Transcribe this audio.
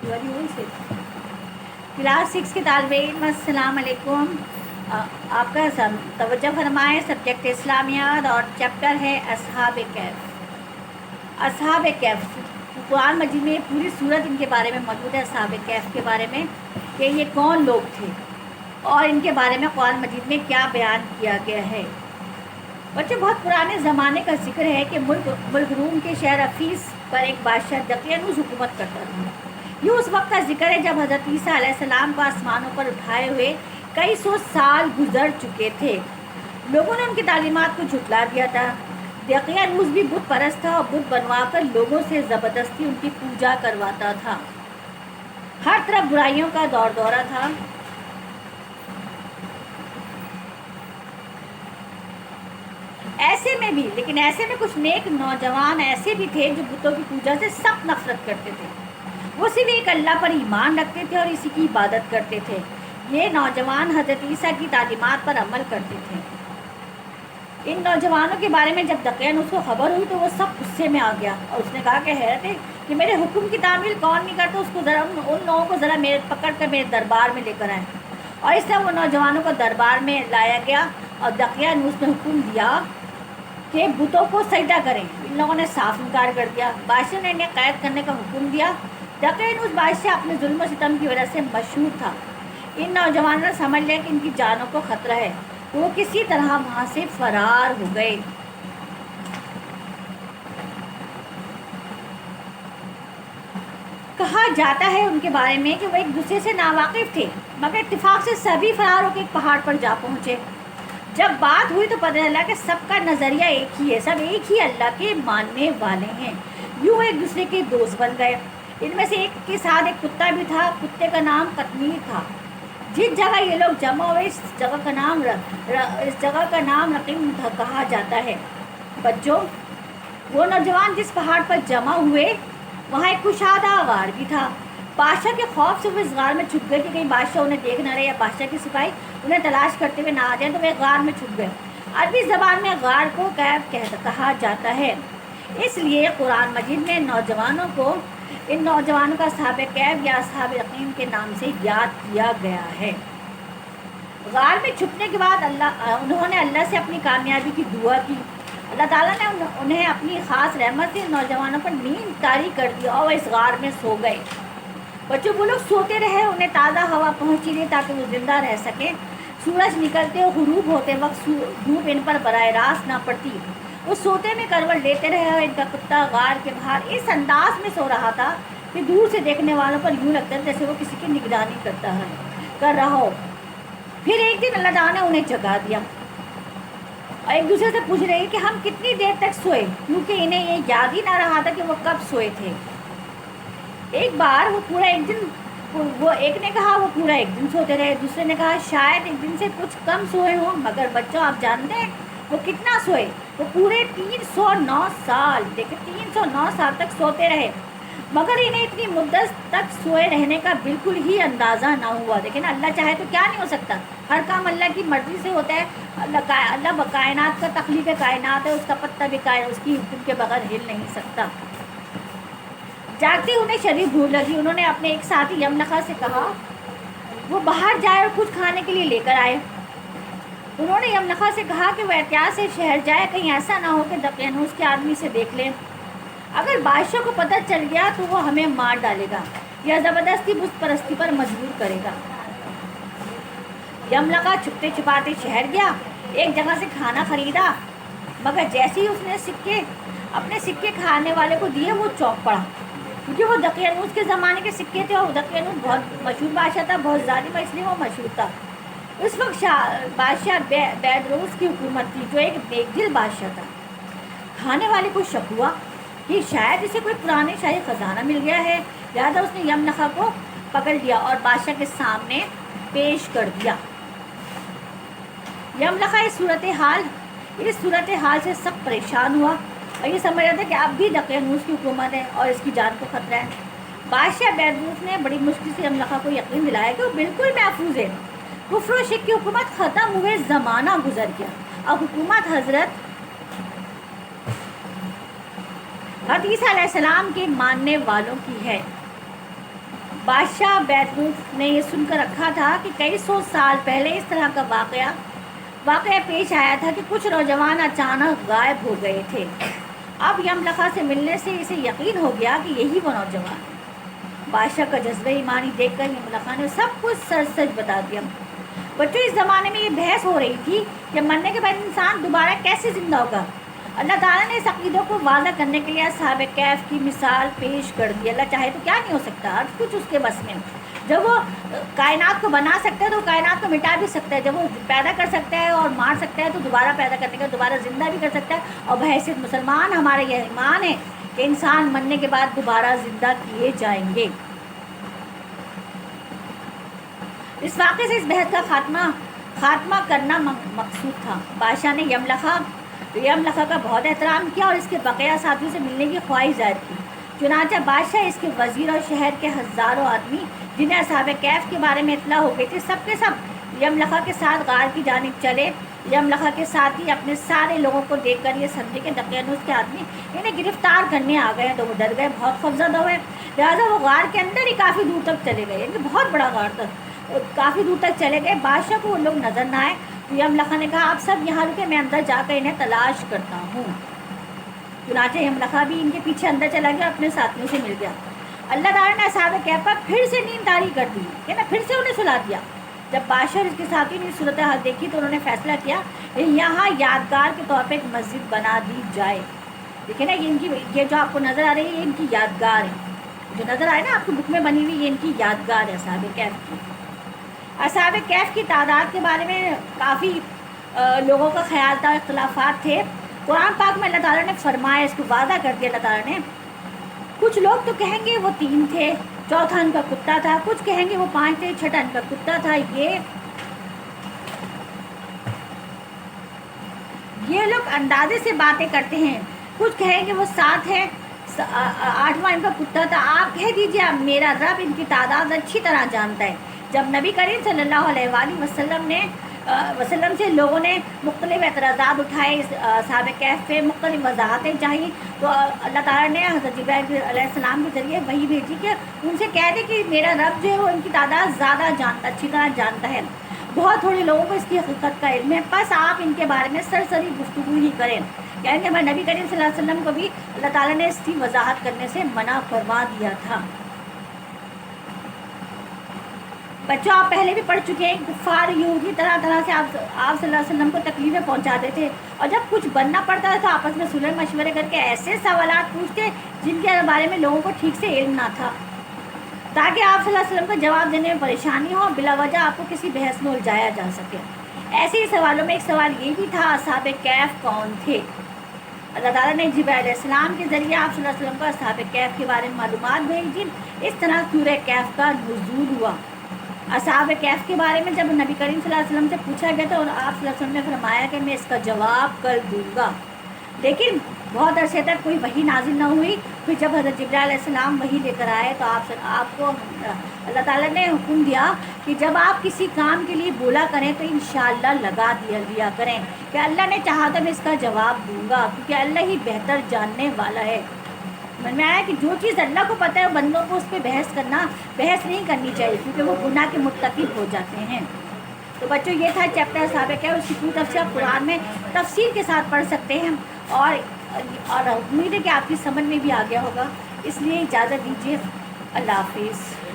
वाली वही से क्लास 6 के तालिब इल्म अस्सलाम अलैकुम। आपका तवज्जो फरमाएं। सब्जेक्ट इस्लामियात और चैप्टर है असहाब कैफ। असहाब कैफ कुरान मजीद में पूरी सूरत इनके बारे में मौजूद है, असहाब कैफ के बारे में कि ये कौन लोग थे और इनके बारे में कुरान मजीद में क्या बयान किया गया है। बच्चों, बहुत पुराने ज़माने का जिक्र है कि मुल्क रूम के शहर अफीस पर एक बादशाह दकियानूस हुकूमत करता था। ये उस वक्त का जिक्र है जब हज़रत ईसा अलैहिस्सलाम को आसमानों पर उठाए हुए कई सौ साल गुजर चुके थे। लोगों ने उनकी तालीमात को झुटला दिया था। दकियानूस भी बुत परस्त था और बुत बनवा कर लोगों से ज़बरदस्ती उनकी पूजा करवाता था। हर तरफ बुराइयों का दौर दौरा था। ऐसे में कुछ नेक नौजवान ऐसे भी थे जो बुतों की पूजा से सख्त नफरत करते थे। वो सिर्फ एक अल्लाह पर ईमान रखते थे और इसी की इबादत करते थे। ये नौजवान हज़रत ईसा की तालीमात पर अमल करते थे। इन नौजवानों के बारे में जब दकियानूस को खबर हुई तो वो सब गुस्से में आ गया और उसने कहा कि हैरत है कि मेरे हुक्म की तामील कौन नहीं करता, उसको ज़रा उन लोगों को ज़रा मेरे पकड़ कर मेरे दरबार में लेकर आए। और इसलिए वो नौजवानों को दरबार में लाया गया और दकियानूस ने हुक्म दिया कि बुतों को सजदा करें। इन लोगों ने साफ इनकार कर दिया। बादशाह ने इन्हें कैद करने का हुक्म दिया। दकियानूस बादशाह अपने जुल्म और सितम की वजह से मशहूर था। इन नौजवानों ने समझ लिया कि इनकी जानों को ख़तरा है तो वो किसी तरह वहाँ से फरार हो गए। कहा जाता है उनके बारे में कि वो एक दूसरे से नावाकिफ़ थे, मगर इत्तेफाक से सभी फरार होकर एक पहाड़ पर जा पहुँचे। जब बात हुई तो पता चला कि सबका नज़रिया एक ही है, सब एक ही अल्लाह के मानने वाले हैं। यूँ एक दूसरे के दोस्त बन गए। इनमें से एक के साथ एक कुत्ता भी था। कुत्ते का नाम कतमीर था। जिस जगह ये लोग जमा हुए इस जगह का नाम रकीम कहा जाता है। बच्चों, वो नौजवान जिस पहाड़ पर जमा हुए वहाँ एक कुशादा गार भी था। बादशाह के खौफ से वो इस गार में छुप गए कि कहीं बादशाह उन्हें देख न रहे या बादशाह के सिपाही उन्हें तलाश करते हुए ना आ जाए, तो वे गार में छुप गए। अरबी ज़बान में गार को कैफ कहा जाता है। इसलिए कुरान मजीद में इन नौजवानों का असहाब कैफ या असहाब यकीन के नाम से याद किया गया है। गार में छुपने के बाद उन्होंने अल्लाह से अपनी कामयाबी की दुआ की। अल्लाह ताला ने उन्हें अपनी ख़ास रहमत से नौजवानों पर नींद तारी कर दी और इस गार में सो गए। बच्चों, वो लोग सोते रहे, उन्हें ताज़ा हवा पहुँची नहीं ताकि वो ज़िंदा रह सकें। सूरज निकलते और गुरूब होते वक्त धूप इन पर बराह रास्त ना पड़ती। वो सोते में करवट लेते रहे और इनका कुत्ता गार के बाहर इस अंदाज में सो रहा था कि दूर से देखने वालों पर यूँ लगता था जैसे वो किसी की निगरानी कर रहा हो। फिर एक दिन अल्लाह ताला ने उन्हें जगा दिया और एक दूसरे से पूछ रहे कि हम कितनी देर तक सोए, क्योंकि इन्हें ये याद ही ना रहा था कि वो कब सोए थे। एक ने कहा वो पूरा एक दिन सोते रहे। दूसरे ने कहा शायद एक दिन से कुछ कम सोए हों। मगर बच्चों, आप जानते हैं वो कितना सोए? वो पूरे 309 साल। देखिए, 309 साल तक सोते रहे, मगर इन्हें इतनी मुद्दत तक सोए रहने का बिल्कुल ही अंदाज़ा ना हुआ। देखिए ना, अल्लाह चाहे तो क्या नहीं हो सकता। हर काम अल्लाह की मर्ज़ी से होता है। अल्लाह कायनात का तख्लीक़ कायनात है, उसका पत्ता भी उसकी हुक्म के बगैर हिल नहीं सकता। जागते उन्हें शरीर भूख लगी। उन्होंने अपने एक साथी यमलखा से कहा वो बाहर जाए और कुछ खाने के लिए लेकर आए। उन्होंने यमलखा से कहा कि वह एहतियात से शहर जाए, कहीं ऐसा ना हो कि दकियानूस के आदमी से देख लें। अगर बादशाह को पता चल गया तो वो हमें मार डालेगा या ज़बरदस्ती बुत परस्ती पर मजबूर करेगा। यमलखा छुपते छुपाते शहर गया, एक जगह से खाना खरीदा, मगर जैसे ही उसने अपने सिक्के खाने वाले को दिए वो चौंक पड़ा, क्योंकि वो दकियानूस के ज़माने के सिक्के थे और दकियानूस बहुत मशहूर बादशाह था, बहुत ज़ालिम, इसलिए वो मशहूर था। उस वक्त बादशाह बैदरोस की हुकूमत थी, जो एक नेकदिल बादशाह था। खाने वाले को शक हुआ कि शायद इसे कोई पुराने शाही ख़जाना मिल गया है, लिहाजा उसने यमलखा को पकड़ लिया और बादशाह के सामने पेश कर दिया। यमलखा इस सूरत हाल से सब परेशान हुआ और ये समझ रहा था कि अब भी दकियानूस की हुकूमत है और इसकी जान को ख़तरा है। बादशाह बैदरूस ने बड़ी मुश्किल से यमलखा को यकीन दिलाया कि वो बिल्कुल महफूज है। कुफ्र और शिर्क की हुकूमत ख़त्म हुए ज़माना गुजर गया, अब हुकूमत हज़रत ईसा अलैहिस्सलाम के मानने वालों की है। بادشاہ بیتروت نے یہ سن کر رکھا تھا کہ کئی سو سال پہلے اس طرح کا واقعہ پیش آیا تھا کہ کچھ نوجوان اچانک غائب ہو گئے تھے۔ اب یملخا سے ملنے سے اسے یقین ہو گیا کہ یہی وہ نوجوان ہے۔ بادشاہ کا جذبہ ایمانی دیکھ کر یملخا نے سب کچھ سچ بتا دیا۔ بچوں، اس زمانے میں یہ بحث ہو رہی تھی کہ مرنے کے بعد انسان دوبارہ کیسے زندہ ہوگا۔ اللہ تعالیٰ نے اس عقیدوں کو واضح کرنے کے لیے اصحاب کہف کی مثال پیش کر دی۔ اللہ چاہے تو کیا نہیں ہو سکتا، ہر کچھ اس کے بس میں۔ جب وہ کائنات کو بنا سکتا ہے تو کائنات کو مٹا بھی سکتا ہے، جب وہ پیدا کر سکتا ہے اور مار سکتا ہے تو دوبارہ پیدا کرنے کا دوبارہ زندہ بھی کر سکتا ہے۔ اور بحیثیت مسلمان ہمارا یہ ایمان ہے کہ انسان مرنے کے بعد دوبارہ زندہ کیے جائیں گے۔ اس واقعے سے اس بحث کا خاتمہ کرنا مقصود تھا۔ بادشاہ نے یملخا کا بہت احترام کیا اور اس کے بقیہ ساتھیوں سے ملنے کی خواہش ظاہر کی۔ چنانچہ بادشاہ، اس کے وزیر اور شہر کے ہزاروں آدمی جنہیں اصحاب کہف کے بارے میں اطلاع ہو گئی تھی، سب کے سب یملخا کے ساتھ غار کی جانب چلے۔ یملخا کے ساتھی اپنے سارے لوگوں کو دیکھ کر یہ سمجھے کہ دقیانوس کے آدمی انہیں گرفتار کرنے آ گئے ہیں، تو وہ ڈر گئے، بہت خوفزدہ ہوئے۔ لہٰذا وہ غار کے اندر ہی کافی دور تک چلے گئے، یعنی بہت بڑا غار تھا، کافی دور تک چلے گئے۔ بادشاہ کو وہ لوگ نظر نہ آئے تو یملخا نے کہا، آپ سب یہاں رکے، میں اندر جا کر انہیں تلاش کرتا ہوں۔ چنانچہ یملخا بھی ان کے پیچھے اندر چلا گیا، اپنے ساتھیوں سے مل گیا۔ اللہ تعالیٰ نے اصحاب کہف پر پھر سے نیند طاری کر دی، کہ نا پھر سے انہیں سلا دیا۔ جب بادشاہ اور اس کے ساتھی نے صورتحال دیکھی تو انہوں نے فیصلہ کیا کہ یہاں یادگار کے طور پہ ایک مسجد بنا دی جائے۔ دیکھیں نا، یہ جو آپ کو نظر آ رہی ہے، یہ ان کی یادگار ہے، جو نظر آئے نا آپ کو بک میں بنی ہوئی، یہ ان کی یادگار ہے اصحاب کہف کی۔ اصحاب کہف کی تعداد کے بارے میں کافی لوگوں کا خیال تھا، اختلافات تھے۔ قرآن پاک میں اللہ تعالیٰ نے فرمایا، اس کو وعدہ کر دیا اللہ تعالیٰ نے، کچھ لوگ تو کہیں گے وہ 3 تھے، چوتھا ان کا کتا تھا، کچھ کہیں گے وہ 5 تھے، چھٹا ان کا کتا تھا۔ یہ لوگ اندازے سے باتیں کرتے ہیں، کچھ کہیں گے وہ 7 ہے، 8واں ان کا کتا تھا۔ آپ کہہ دیجیے، میرا رب ان کی تعداد اچھی طرح جانتا ہے۔ جب نبی کریم صلی اللہ علیہ وآلہ وسلم سے لوگوں نے مختلف اعتراضات اٹھائے، اصحاب کہف پہ مختلف وضاحتیں چاہی، تو اللہ تعالیٰ نے حضرت جبرائیل علیہ السلام کے ذریعے وہی بھیجی کہ ان سے کہہ دے کہ میرا رب جو ہے وہ ان کی تعداد زیادہ جانتا، اچھی طرح جانتا ہے، بہت تھوڑے لوگوں کو اس کی حقیقت کا علم ہے، بس آپ ان کے بارے میں سرسری گفتگو ہی کریں۔ یعنی کہ ہمارے نبی کریم صلی اللہ علیہ وسلم کو بھی اللہ تعالیٰ نے اس کی وضاحت کرنے سے منع فرما دیا تھا۔ بچوں، آپ پہلے بھی پڑھ چکے ہیں، کفار یہودی طرح سے آپ صلی اللہ علیہ وسلم کو تکلیفیں پہنچاتے تھے، اور جب کچھ بننا پڑتا تھا تو آپس میں صلح مشورے کر کے ایسے سوالات پوچھتے جن کے بارے میں لوگوں کو ٹھیک سے علم نہ تھا، تاکہ آپ صلی اللہ علیہ وسلم کو جواب دینے میں پریشانی ہو، بلا وجہ آپ کو کسی بحث میں الجھایا جا سکے۔ ایسے ہی سوالوں میں ایک سوال یہ بھی تھا، اصحاب کہف کون تھے؟ اللہ تعالیٰ نے جبرائیل علیہ السلام کے ذریعے آپ صلی اللہ علیہ وسلم کو اصحاب کہف کے بارے میں معلومات بھیجی۔ اس طرح سورہ کہف کا نزول ہوا۔ اصحاب کہف کے بارے میں جب نبی کریم صلی اللہ علیہ وسلم سے پوچھا گیا تو آپ صلی اللہ علیہ وسلم نے فرمایا کہ میں اس کا جواب کل دوں گا، لیکن بہت عرصے تک کوئی وحی نازل نہ ہوئی۔ پھر جب حضرت جبرائیل علیہ السلام وحی لے کر آئے تو آپ کو اللہ تعالیٰ نے حکم دیا کہ جب آپ کسی کام کے لیے بولا کریں تو انشاءاللہ لگا دیا کریں کہ اللہ نے چاہا تو میں اس کا جواب دوں گا، کیونکہ اللہ ہی بہتر جاننے والا ہے۔ من میں آیا کہ جو چیز اللہ کو پتہ ہے بندوں کو اس پہ بحث نہیں کرنی چاہیے، کیونکہ وہ گناہ کے مرتکب ہو جاتے ہیں۔ تو بچوں، یہ تھا چیپٹر اصحاب کہف، اس کی پوری تفصیل آپ قرآن میں تفصیل کے ساتھ پڑھ سکتے ہیں، اور امید ہے کہ آپ کی سمجھ میں بھی آ گیا ہوگا۔ اس لیے اجازت دیجیے، اللہ حافظ۔